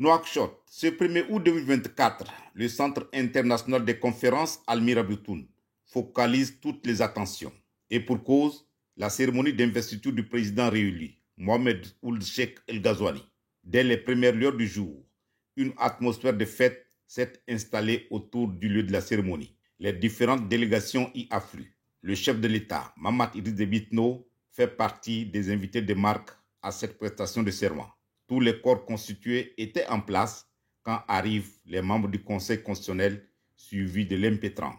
Nouakchott, ce 1er août 2024, le Centre international des conférences Almira Bitoun focalise toutes les attentions. Et pour cause, la cérémonie d'investiture du président réélu, Mohamed Ould Cheikh El Ghazouani. Dès les premières heures du jour, une atmosphère de fête s'est installée autour du lieu de la cérémonie. Les différentes délégations y affluent. Le chef de l'État, Mahamat Idriss Déby Itno, fait partie des invités de marque à cette prestation de serment. Tous les corps constitués étaient en place quand arrivent les membres du Conseil constitutionnel suivis de l'impétrant,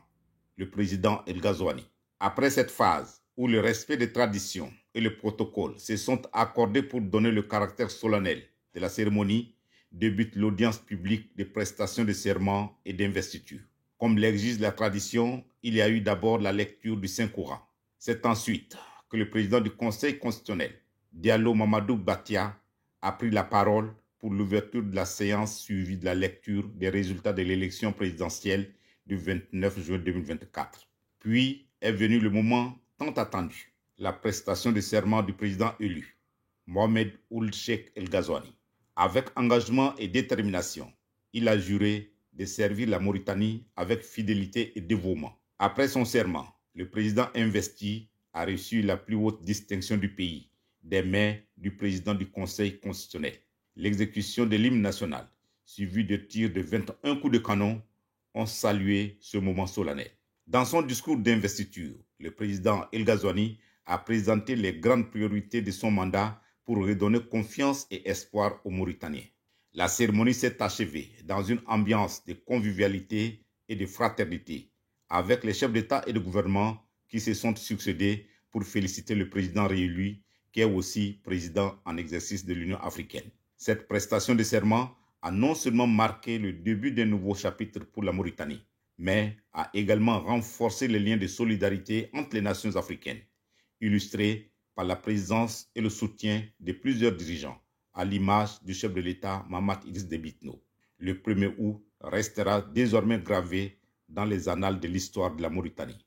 le président El Ghazouani. Après cette phase où le respect des traditions et le protocole se sont accordés pour donner le caractère solennel de la cérémonie, débute l'audience publique de prestation de serment et d'investiture. Comme l'exige la tradition, il y a eu d'abord la lecture du Saint-Coran. C'est ensuite que le président du Conseil constitutionnel, Diallo Mamadou Batia, a pris la parole pour l'ouverture de la séance suivie de la lecture des résultats de l'élection présidentielle du 29 juin 2024. Puis est venu le moment tant attendu, la prestation de serment du président élu, Mohamed Ould Cheikh El Ghazouani. Avec engagement et détermination, il a juré de servir la Mauritanie avec fidélité et dévouement. Après son serment, le président investi a reçu la plus haute distinction du pays, des mains du président du Conseil constitutionnel. L'exécution de l'hymne national, suivie de tirs de 21 coups de canon, ont salué ce moment solennel. Dans son discours d'investiture, le président El Ghazouani a présenté les grandes priorités de son mandat pour redonner confiance et espoir aux Mauritaniens. La cérémonie s'est achevée dans une ambiance de convivialité et de fraternité, avec les chefs d'État et de gouvernement qui se sont succédés pour féliciter le président réélu, qui est aussi président en exercice de l'Union africaine. Cette prestation de serment a non seulement marqué le début d'un nouveau chapitre pour la Mauritanie, mais a également renforcé les liens de solidarité entre les nations africaines, illustrés par la présence et le soutien de plusieurs dirigeants, à l'image du chef de l'État Mahamat Idriss Déby Itno. Le 1er août restera désormais gravé dans les annales de l'histoire de la Mauritanie.